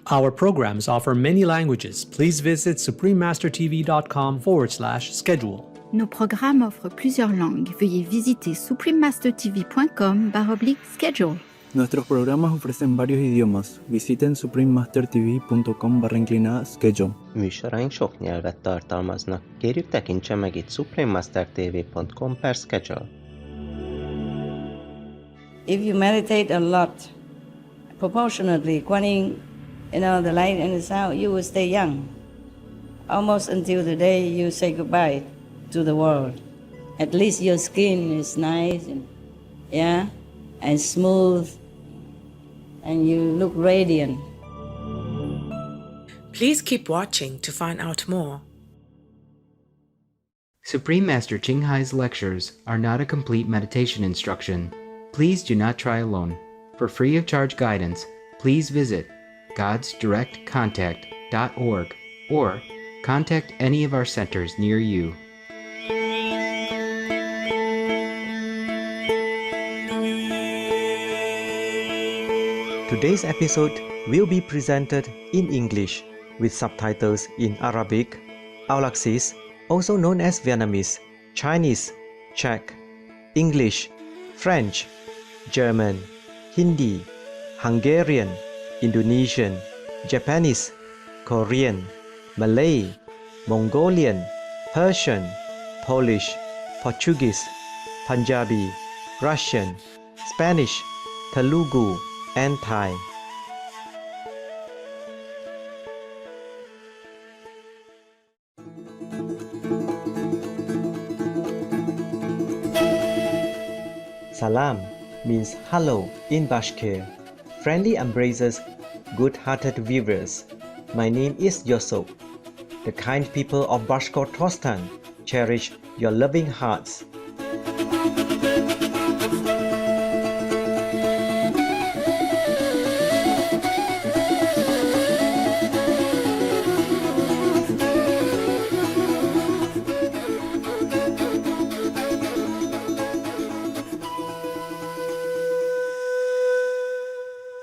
Our programs offer many languages. Please visit suprememastertv.com/schedule. Nos programmes offrent plusieurs langues. Veuillez visiter suprememastertv.com/schedule. Nuestros programas ofrecen varios idiomas. Visiten suprememastertv.com/schedule. Műsoraink sok nyelvet tartalmaznak. Kérjük, tekintse meg itt suprememastertv.com/schedule. If you meditate a lot, proportionately according the light and the sound, you will stay young. Almost until the day you say goodbye to the world. At least your skin is nice and smooth, and you look radiant. Please keep watching to find out more. Supreme Master Ching Hai's lectures are not a complete meditation instruction. Please do not try alone. For free of charge guidance, please visit godsdirectcontact.org or contact any of our centers near you. Today's episode will be presented in English with subtitles in Arabic, Aulaxese, also known as Vietnamese, Chinese, Czech, English, French, German, Hindi, Hungarian, Indonesian, Japanese, Korean, Malay, Mongolian, Persian, Polish, Portuguese, Punjabi, Russian, Spanish, Telugu, and Thai. Salam means hello in Bashkir. Friendly embraces, good-hearted viewers. My name is Yusuf. The kind people of Bashkortostan cherish your loving hearts.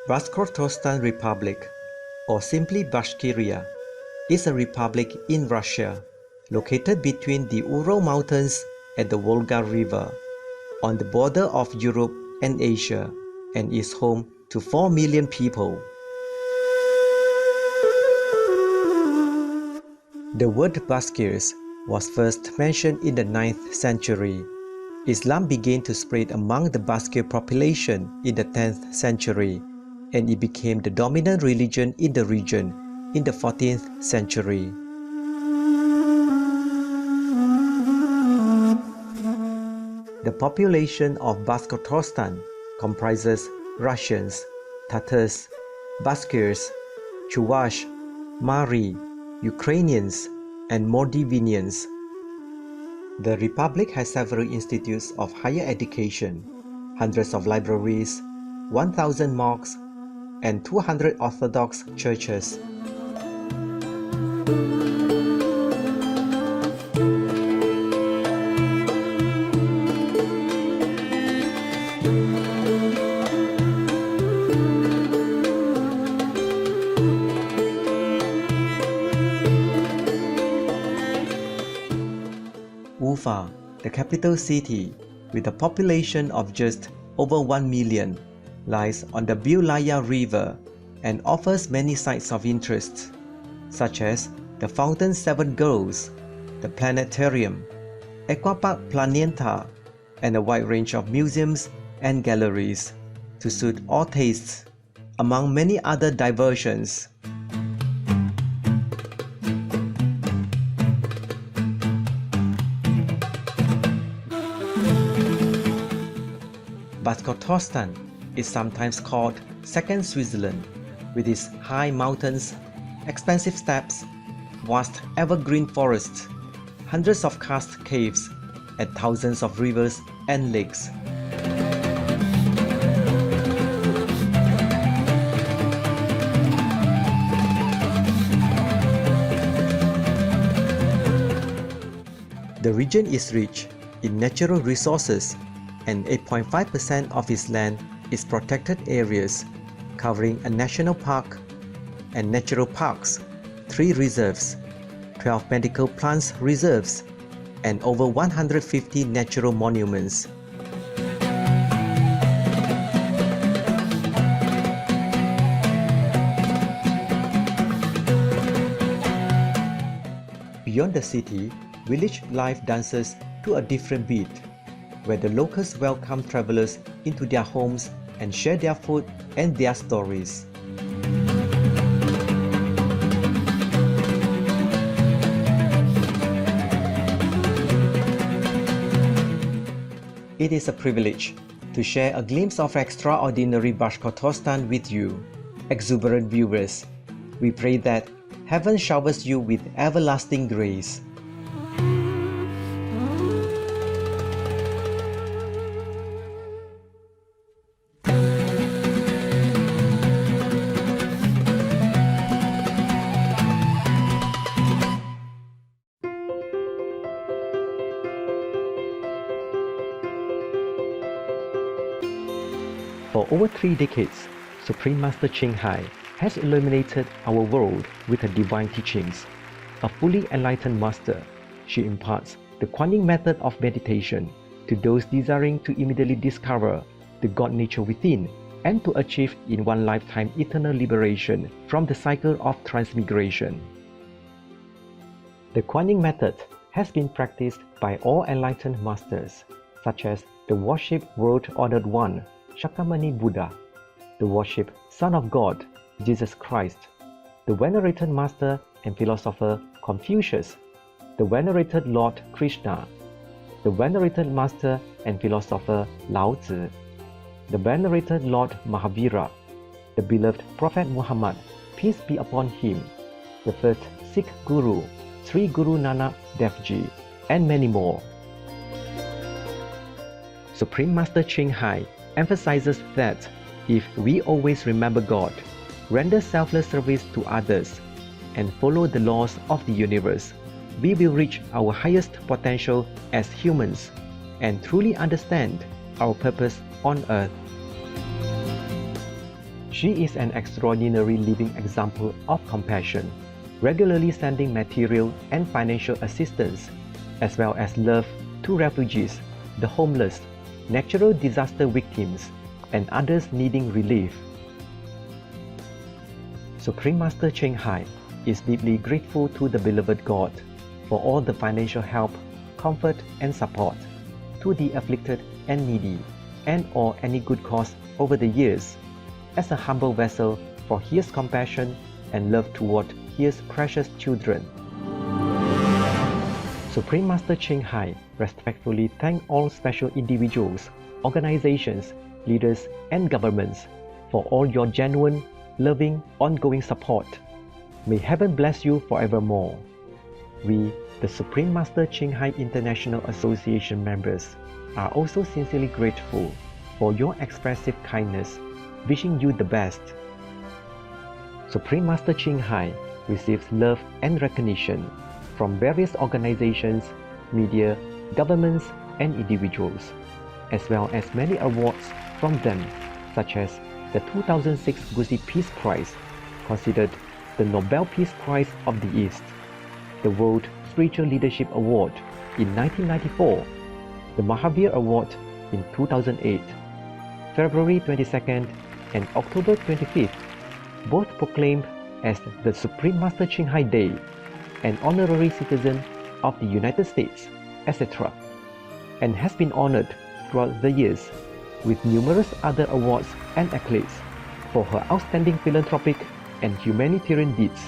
Bashkortostan Republic, or simply Bashkiria, is a republic in Russia, located between the Ural Mountains and the Volga River, on the border of Europe and Asia, and is home to 4 million people. The word Bashkirs was first mentioned in the 9th century. Islam began to spread among the Bashkir population in the 10th century, and it became the dominant religion in the region in the 14th century. The population of Bashkortostan comprises Russians, Tatars, Bashkirs, Chuvash, Mari, Ukrainians, and Moldavians. The republic has several institutes of higher education, hundreds of libraries, 1,000 mosques, and 200 Orthodox churches. Ufa, the capital city, with a population of just over 1 million, lies on the Beulaya River and offers many sites of interest, such as the Fountain Seven Girls, the Planetarium, Aquapark Planeta, and a wide range of museums and galleries to suit all tastes, among many other diversions. Bashkortostan is sometimes called Second Switzerland, with its high mountains, expansive steppes, vast evergreen forests, hundreds of karst caves, and thousands of rivers and lakes. The region is rich in natural resources, and 8.5% of its land is protected areas, covering a national park, and natural parks, 3 reserves, 12 medical plants reserves, and over 150 natural monuments. Beyond the city, village life dances to a different beat, where the locals welcome travelers into their homes and share their food and their stories. It is a privilege to share a glimpse of extraordinary Bashkortostan with you, exuberant viewers. We pray that Heaven showers you with everlasting grace. For over 3 decades, Supreme Master Ching Hai has illuminated our world with her divine teachings. A fully enlightened master, she imparts the Kuan Yin method of meditation to those desiring to immediately discover the God nature within and to achieve in one lifetime eternal liberation from the cycle of transmigration. The Kuan Yin method has been practiced by all enlightened masters, such as the worship World Honored One, Shakyamuni Buddha, the worship Son of God, Jesus Christ, the venerated master and philosopher Confucius, the venerated Lord Krishna, the venerated master and philosopher Lao Tzu, the venerated Lord Mahavira, the beloved Prophet Muhammad, peace be upon him, the first Sikh Guru, Sri Guru Nanak Dev Ji, and many more. Supreme Master Ching Hai emphasizes that if we always remember God, render selfless service to others, and follow the laws of the universe, we will reach our highest potential as humans and truly understand our purpose on earth. She is an extraordinary living example of compassion, regularly sending material and financial assistance, as well as love to refugees, the homeless, natural disaster victims, and others needing relief. Supreme Master Ching Hai is deeply grateful to the beloved God for all the financial help, comfort, and support to the afflicted and needy, and or any good cause over the years, as a humble vessel for His compassion and love toward His precious children. Supreme Master Ching Hai respectfully thank all special individuals, organizations, leaders, and governments for all your genuine, loving, ongoing support. May Heaven bless you forevermore. We, the Supreme Master Ching Hai International Association members, are also sincerely grateful for your expressive kindness, wishing you the best. Supreme Master Ching Hai receives love and recognition from various organizations, media, governments, and individuals, as well as many awards from them, such as the 2006 Gusi Peace Prize, considered the Nobel Peace Prize of the East, the World Spiritual Leadership Award in 1994, the Mahavir Award in 2008, February 22nd and October 25th, both proclaimed as the Supreme Master Ching Hai Day, an honorary citizen of the United States, etc., and has been honored throughout the years with numerous other awards and accolades for her outstanding philanthropic and humanitarian deeds.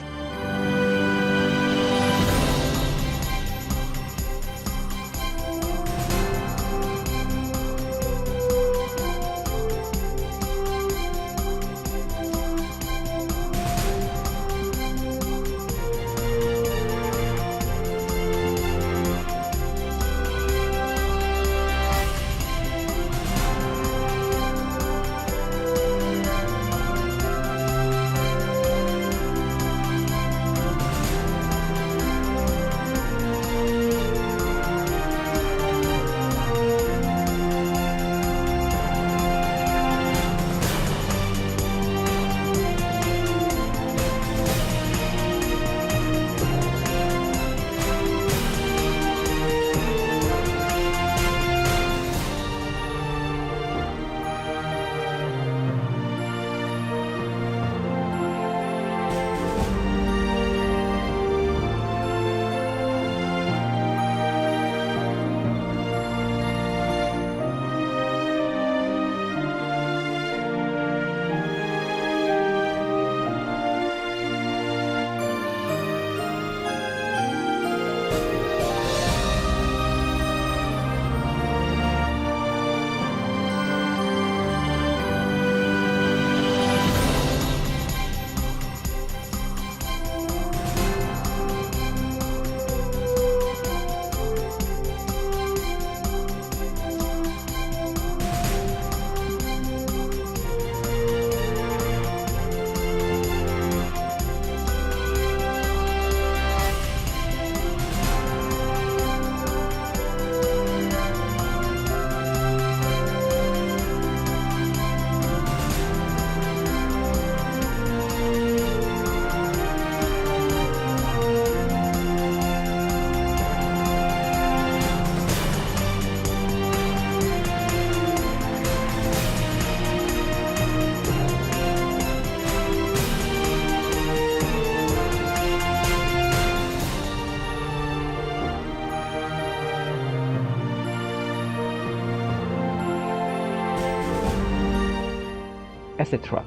etc.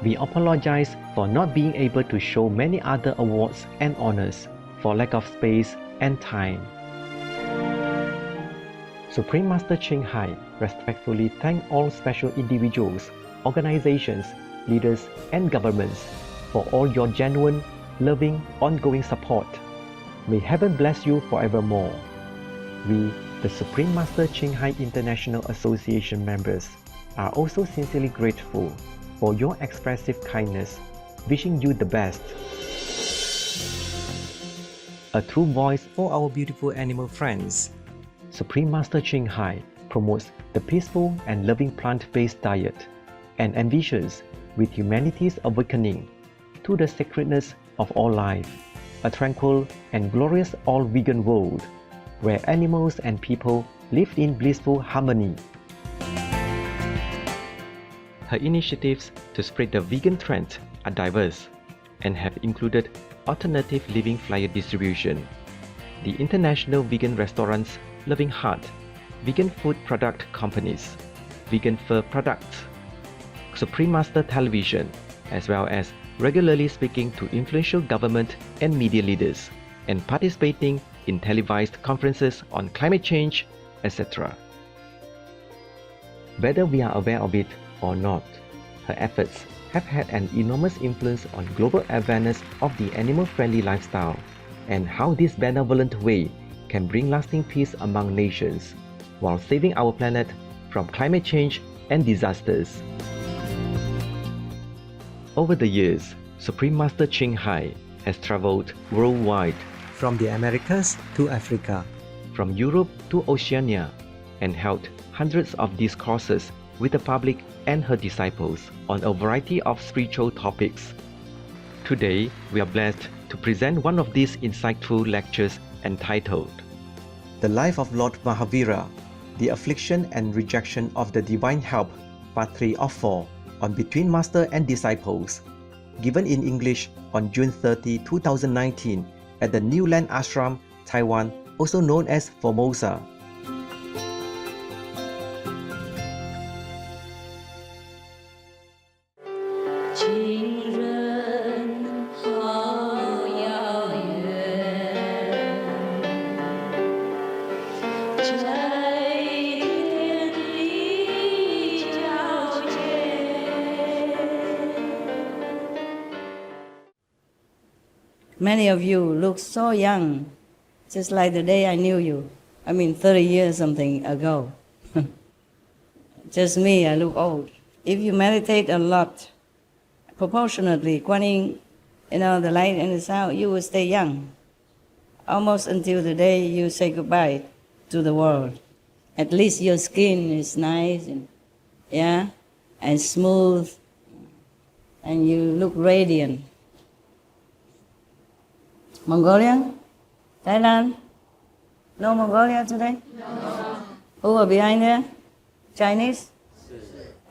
We apologize for not being able to show many other awards and honors for lack of space and time. Supreme Master Ching Hai respectfully thank all special individuals, organizations, leaders, and governments for all your genuine, loving, ongoing support. May heaven bless you forevermore. We, the Supreme Master Ching Hai International Association members, are also sincerely grateful for your expressive kindness, wishing you the best. A true voice for our beautiful animal friends, Supreme Master Ching Hai promotes the peaceful and loving plant-based diet and ambitions with humanity's awakening to the sacredness of all life, a tranquil and glorious all-vegan world where animals and people live in blissful harmony. Her initiatives to spread the vegan trend are diverse and have included alternative living flyer distribution, the International Vegan Restaurants Loving Heart, vegan food product companies, vegan fur products, Supreme Master Television, as well as regularly speaking to influential government and media leaders and participating in televised conferences on climate change, etc. Whether we are aware of it or not, her efforts have had an enormous influence on global awareness of the animal-friendly lifestyle and how this benevolent way can bring lasting peace among nations while saving our planet from climate change and disasters. Over the years, Supreme Master Ching Hai has traveled worldwide, from the Americas to Africa, from Europe to Oceania, and held hundreds of discourses with the public and her disciples on a variety of spiritual topics. Today, we are blessed to present one of these insightful lectures entitled The Life of Lord Mahavira, The Affliction and Rejection of the Divine Help, Part 3 of 4, on Between Master and Disciples, given in English on June 30, 2019 at the New Land Ashram, Taiwan, also known as Formosa. Many of you look so young, just like the day I knew you. 30 years something ago. Just me, I look old. If you meditate a lot, proportionately, Guan Yin, the light and the sound, you will stay young. Almost until the day you say goodbye to the world. At least your skin is nice and smooth, and you look radiant. Mongolia? Thailand? No Mongolia today? No. Who are behind there? Chinese?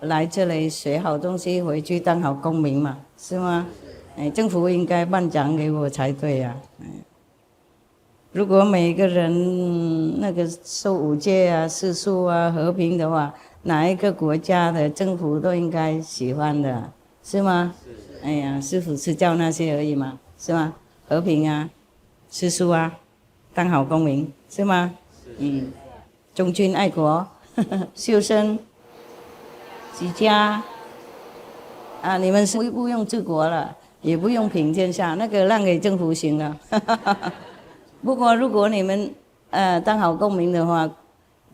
来这里学好东西，回去当好公民嘛，是吗？政府应该颁奖给我才对呀。如果每个人那个受五戒啊、世俗啊、和平的话，哪一个国家的政府都应该喜欢的，是吗？师父是教那些而已嘛，是吗？和平啊，世俗啊，当好公民，是吗？忠君爱国，修身齐家啊！你们是不用治国了，也不用平天下，那个让给政府行了。不过如果你们当好公民的话，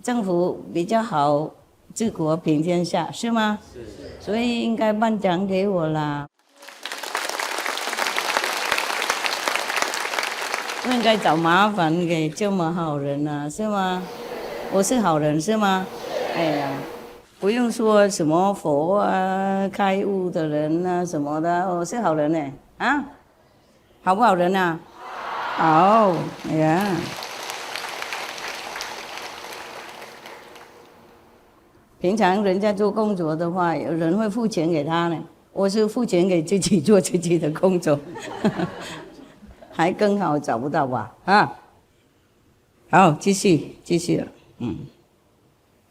政府比较好治国平天下，是吗？是。所以应该颁奖给我啦。不应该找麻烦给这么好人啊，是吗？我是好人是吗？不用说什么佛啊、开悟的人啊什么的，我是好人呢。好不好人啊？好，平常人家做工作的话，有人会付钱给他呢，我是付钱给自己做自己的工作。还更好，找不到吧？好，继续了。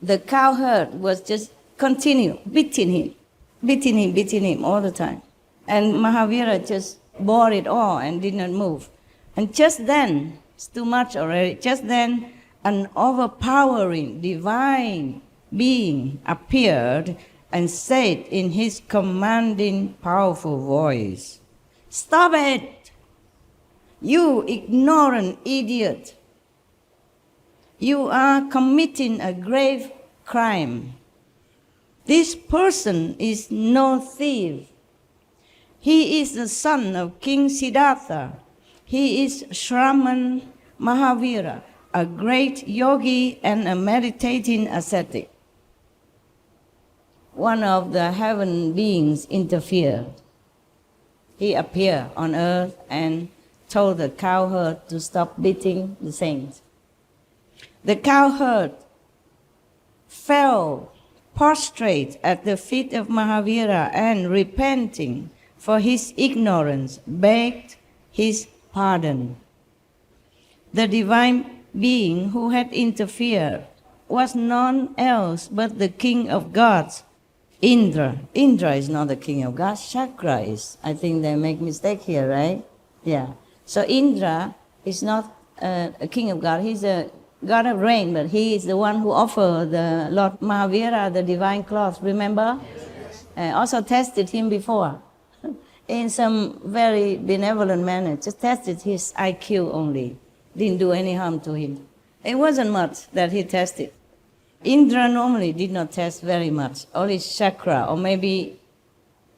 The cowherd was just continue beating him beating him all the time. And Mahavira just bore it all and did not move. And just then, it's too much already, just then an overpowering divine being appeared and said in his commanding, powerful voice, "Stop it! You ignorant idiot! You are committing a grave crime. This person is no thief. He is the son of King Siddhartha. He is Shraman Mahavira, a great yogi and a meditating ascetic." One of the heaven beings interfered. He appeared on earth and told the cowherd to stop beating the saints. The cowherd fell prostrate at the feet of Mahavira and, repenting for his ignorance, begged his pardon. The divine being who had interfered was none else but the king of gods, Indra. Indra is not the king of gods, Chakra is. I think they make mistake here, right? Yeah. So Indra is not a king of God. He's a god of rain, but he is the one who offered the Lord Mahavira the divine cloth, remember? Also tested him before in some very benevolent manner. Just tested his IQ only. Didn't do any harm to him. It wasn't much that he tested. Indra normally did not test very much, only Chakra, or maybe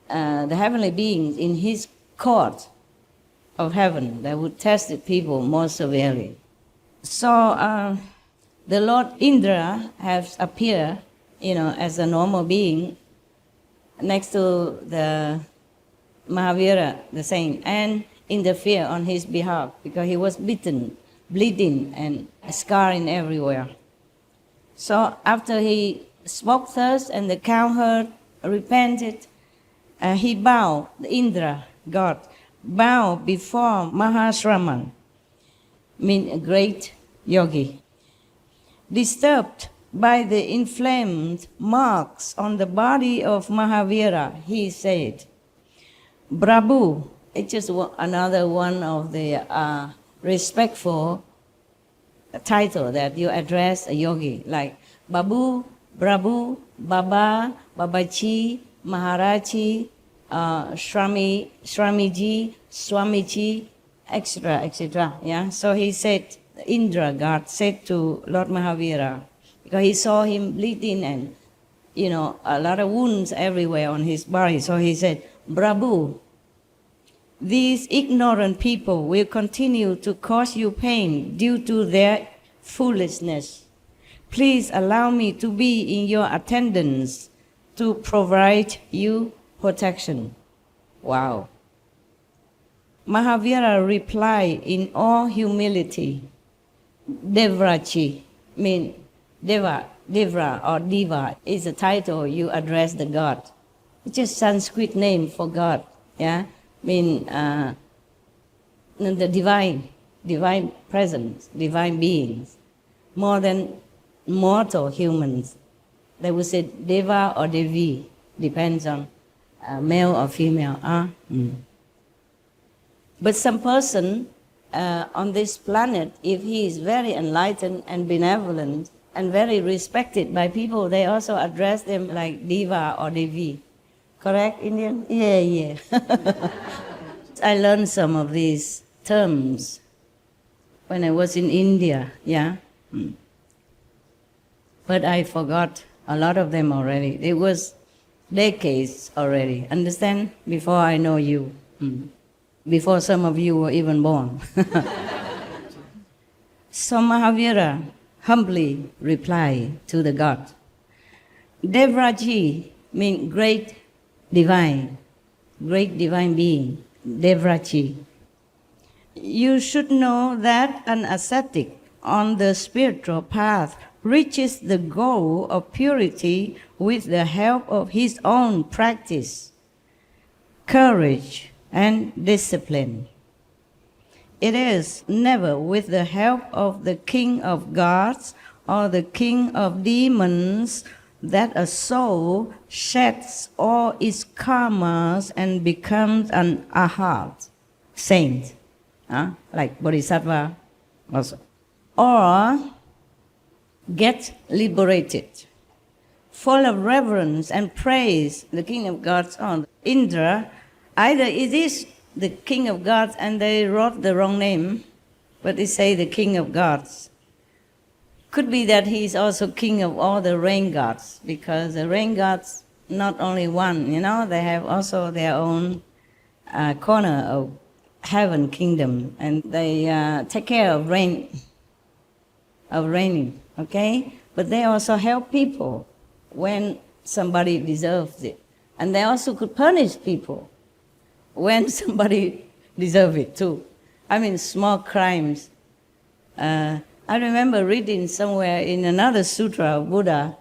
the heavenly beings in his court of heaven that would test the people more severely. So the Lord Indra has appeared, as a normal being next to the Mahavira, the saint, and interfere on his behalf because he was beaten, bleeding, and scarring everywhere. So after he spoke thus and the cowherd repented, he bowed, the Indra, God, bowed before Mahashraman, mean a great yogi. Disturbed by the inflamed marks on the body of Mahavira, he said, "Prabhu," it's just another one of the respectful title that you address a yogi, like Babu, Prabhu, Baba, Babaji, Maharaji, Swamiji, Swamiji, etc., etc. Yeah. So he said, Indra, God, said to Lord Mahavira, because he saw him bleeding and, a lot of wounds everywhere on his body. So he said, "Prabhu, these ignorant people will continue to cause you pain due to their foolishness. Please allow me to be in your attendance to provide you protection." Wow. Mahavira replied in all humility, "Devrachi," mean Devra or Diva is a title you address the God. It's just Sanskrit name for God, yeah? Mean the divine presence, divine beings, more than mortal humans. They would say Deva or Devi, depends on male or female. But some person on this planet, if he is very enlightened and benevolent and very respected by people, they also address them like Deva or Devi. Correct, Indian? Yeah. I learned some of these terms when I was in India, yeah. But I forgot a lot of them already. It was decades already, understand? Before I know you. Before some of you were even born. So Mahavira humbly replied to the god, "Devraji" means great divine being, Devraji. You should know that an ascetic on the spiritual path reaches the goal of purity with the help of his own practice, courage, and discipline. It is never with the help of the king of gods or the king of demons that a soul sheds all its karmas and becomes an arhat, saint, like bodhisattva also, or get liberated. Full of reverence and praise, the king of gods on Indra, either it is the king of gods and they wrote the wrong name, but they say the king of gods. Could be that he is also king of all the rain gods, because the rain gods, not only one, they have also their own corner of heaven kingdom, and they take care of raining, okay? But they also help people when somebody deserves it. And they also could punish people when somebody deserves it too. I mean, small crimes. I remember reading somewhere in another sutra of Buddha.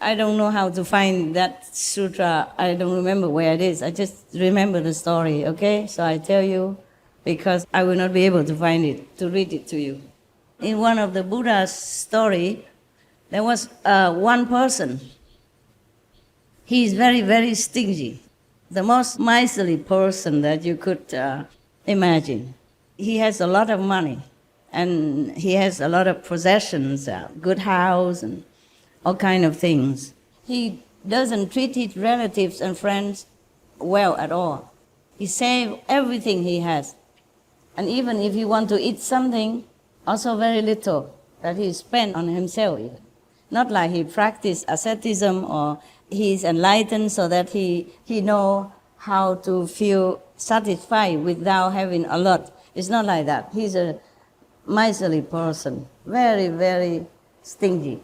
I don't know how to find that sutra. I don't remember where it is. I just remember the story, okay? So I tell you, because I will not be able to find it, to read it to you. In one of the Buddha's story, there was one person. He is very, very stingy, the most miserly person that you could imagine. He has a lot of money, and he has a lot of possessions, good house, and all kind of things. He doesn't treat his relatives and friends well at all. He saves everything he has. And even if he wants to eat something, also very little that he spends on himself even. Not like he practiced asceticism or he's enlightened so that he know how to feel satisfied without having a lot. It's not like that. He's a miserly person, very, very stingy.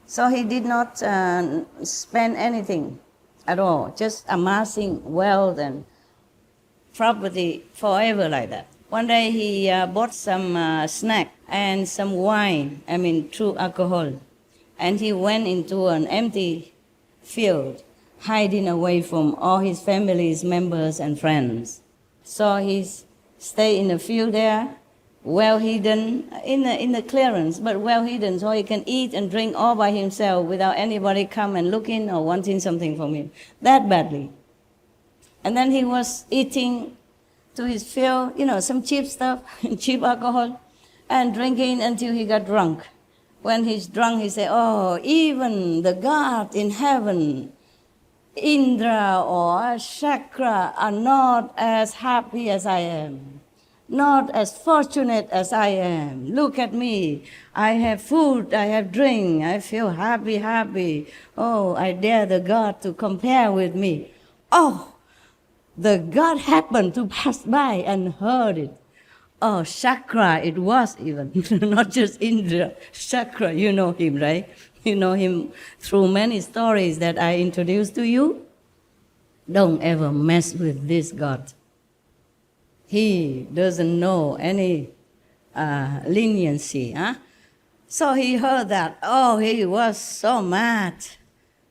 So he did not spend anything at all, just amassing wealth and property forever like that. One day he bought some snack and some wine, through alcohol. And he went into an empty field, hiding away from all his family's members and friends. So he stayed in the field there, well hidden, in the clearance, but well hidden, so he can eat and drink all by himself without anybody come and looking or wanting something from him, that badly. And then he was eating to his fill, some cheap stuff, cheap alcohol, and drinking until he got drunk. When he's drunk, he said, oh, even the God in heaven, Indra or Chakra, are not as happy as I am, not as fortunate as I am. Look at me. I have food, I have drink, I feel happy. Oh, I dare the God to compare with me. Oh, the God happened to pass by and heard it. Oh, Chakra, it was even, not just Indra. Chakra, you know him, right? You know him through many stories that I introduced to you. Don't ever mess with this God. He doesn't know any leniency. So he heard that. Oh, he was so mad.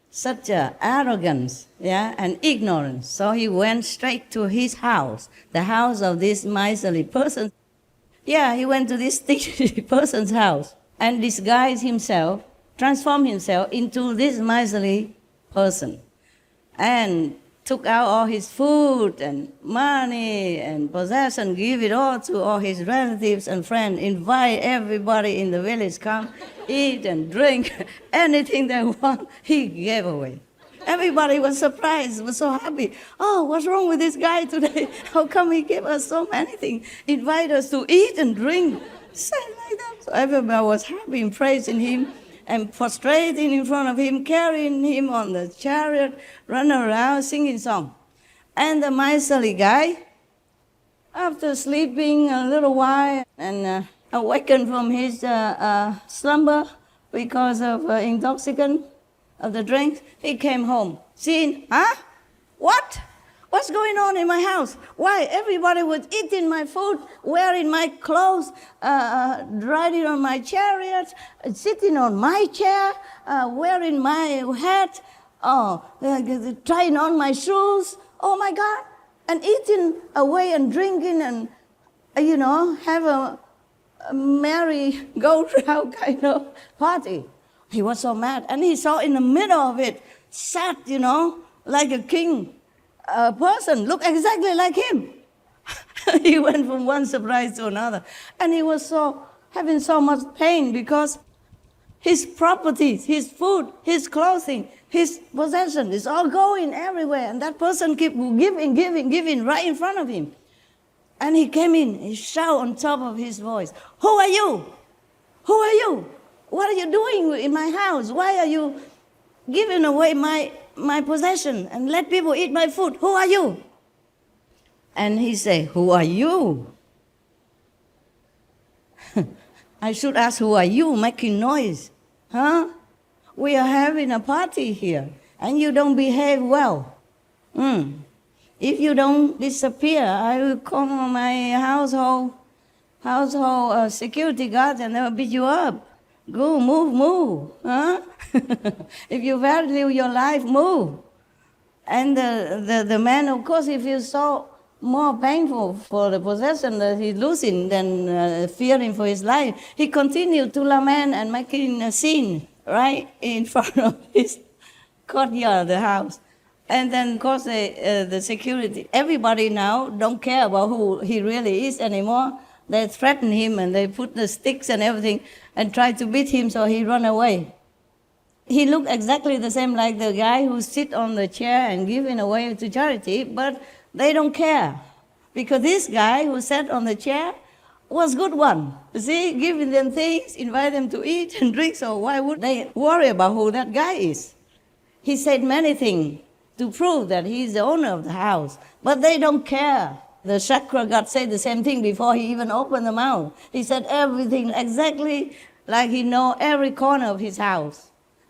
Such arrogance, and ignorance. So he went straight to his house, the house of this miserly person. Yeah, he went to this stingy person's house and disguised himself, transformed himself into this miserly person, and took out all his food and money and possession, give it all to all his relatives and friends, invite everybody in the village, come eat and drink, anything they want, he gave away. Everybody was surprised, was so happy. Oh, what's wrong with this guy today? How come he gave us so many things? Invite us to eat and drink. Say like that. So everybody was happy and praising him and prostrating in front of him, carrying him on the chariot, running around singing song. And the miserly guy, after sleeping a little while and awakened from his slumber because of intoxicant of the drink, he came home, seeing, what? What's going on in my house? Why? Everybody was eating my food, wearing my clothes, riding on my chariot, sitting on my chair, wearing my hat, trying on my shoes. Oh my God. And eating away and drinking and, have a merry go-round kind of party. He was so mad. And he saw in the middle of it, sat, like a king, a person, looked exactly like him. He went from one surprise to another. And he was having so much pain because his properties, his food, his clothing, his possession is all going everywhere. And that person kept giving right in front of him. And he came in, he shouted on top of his voice, "Who are you? Who are you? What are you doing in my house? Why are you giving away my possession and let people eat my food? Who are you?" And he said, "Who are you?" I should ask, who are you making noise? Huh? We are having a party here, and you don't behave well. If you don't disappear, I will call my household security guards and they will beat you up. Go, move, huh? If you value your life, move. And the man, of course, he feels so more painful for the possession that he's losing than fearing for his life. He continued to lament and making a scene right in front of his courtyard, the house. And then, of course, the security, everybody now don't care about who he really is anymore. They threaten him and they put the sticks and everything and try to beat him, so he run away. He looked exactly the same like the guy who sit on the chair and giving away to charity, but they don't care. Because this guy who sat on the chair was good one. You see, giving them things, invite them to eat and drink, so why would they worry about who that guy is? He said many things to prove that he's the owner of the house, but they don't care. The chakra god said the same thing before he even opened the mouth. He said everything exactly like he know every corner of his house,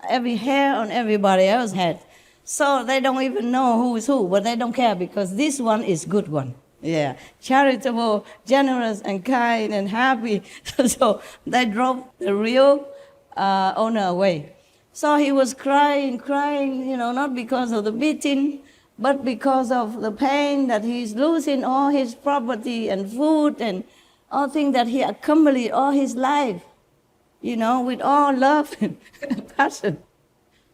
every hair on everybody else's head. So they don't even know who is who, but they don't care because this one is good one. Yeah, charitable, generous, and kind, and happy. So they drove the real owner away. So he was crying, not because of the beating, but because of the pain that he's losing all his property and food and all things that he accumulated all his life, with all love and passion.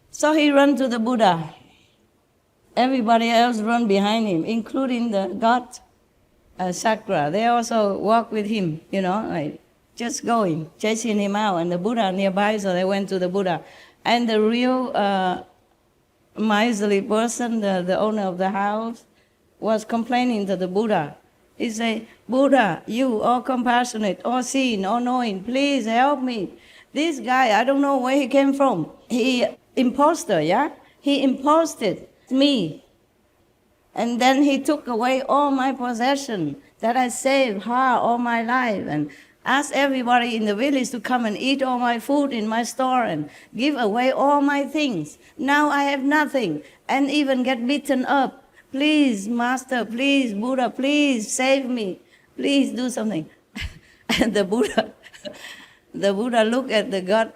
So he ran to the Buddha. Everybody else ran behind him, including the god Sakra. They also walked with him, just going, chasing him out. And the Buddha nearby, so they went to the Buddha. And the real miserly person, the owner of the house, was complaining to the Buddha. He said, "Buddha, you all compassionate, all seeing, all knowing, please help me. This guy, I don't know where he came from. He impostor, yeah? He imposted me. And then he took away all my possession that I saved hard all my life and asked everybody in the village to come and eat all my food in my store and give away all my things. Now I have nothing and even get beaten up. Please, Master, please, Buddha, please save me. Please do something." And the Buddha looked at the god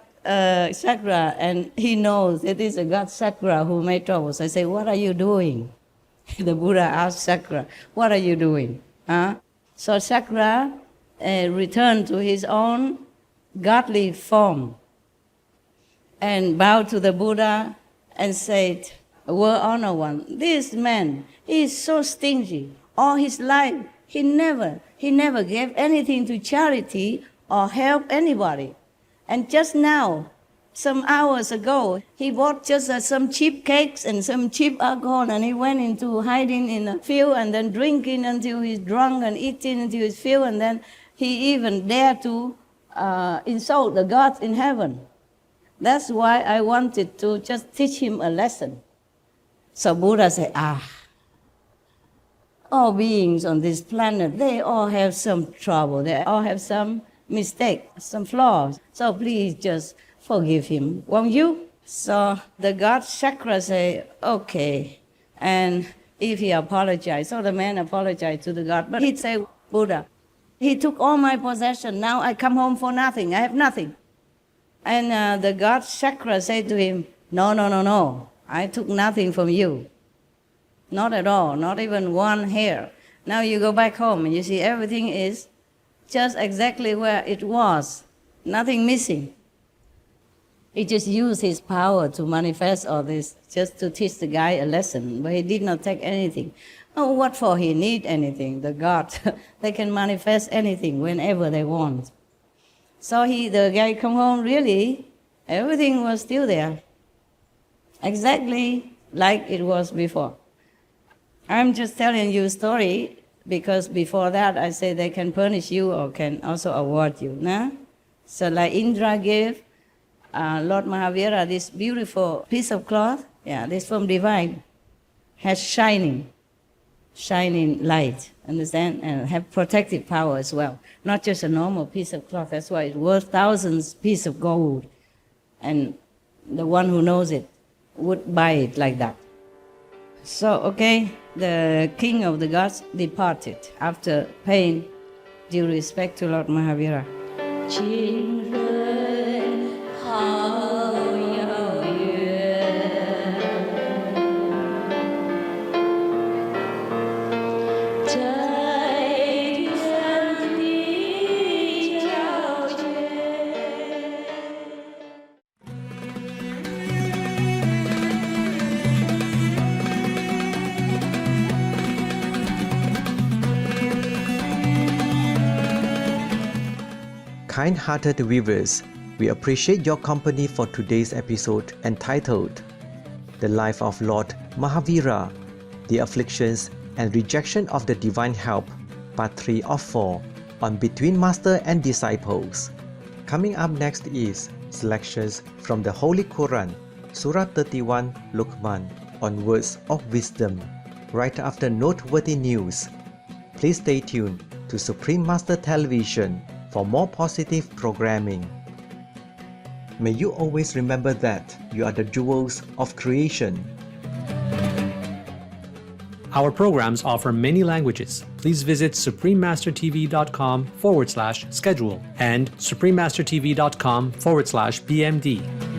Sakra, and he knows it is a god Sakra who made trouble. So I say, "What are you doing?" The Buddha asked Sakra, "What are you doing?" So Sakra returned to his own godly form and bowed to the Buddha and said, "World Honored One, this man, he is so stingy. All his life, he never gave anything to charity or help anybody. And just now, some hours ago, he bought just some cheap cakes and some cheap alcohol, and he went into hiding in a field and then drinking until he's drunk and eating until he's filled, and then he even dared to insult the gods in heaven. That's why I wanted to just teach him a lesson." So Buddha said, all beings on this planet, they all have some trouble. They all have some mistake, some flaws. So please just forgive him, won't you? So the god Chakra say, "Okay." And if he apologized, so the man apologized to the god, but he'd say, "Buddha, he took all my possession. Now I come home for nothing. I have nothing." And the god Chakra said to him, No. I took nothing from you. Not at all, not even one hair. Now you go back home and you see everything is just exactly where it was, nothing missing. He just used his power to manifest all this, just to teach the guy a lesson, but he did not take anything. Oh, what for he need anything? The God, they can manifest anything whenever they want. So the guy come home, really, everything was still there. Exactly like it was before. I'm just telling you a story because before that I say they can punish you or can also award you. Nah? So like Indra gave Lord Mahavira this beautiful piece of cloth, this from divine, has shining light, understand? And have protective power as well. Not just a normal piece of cloth, that's why it's worth thousands pieces of gold. And the one who knows it would buy it like that. So, the king of the gods departed after paying due respect to Lord Mahavira. Kind-hearted viewers, we appreciate your company for today's episode entitled The Life of Lord Mahavira, The Afflictions and Rejection of the Divine Help, Part 3 of 4 on Between Master and Disciples. Coming up next is selections from the Holy Quran, Surah 31, Luqman, on words of wisdom, right after noteworthy news. Please stay tuned to Supreme Master Television for more positive programming. May you always remember that you are the jewels of creation. Our programs offer many languages. Please visit suprememastertv.com/schedule and suprememastertv.com/BMD.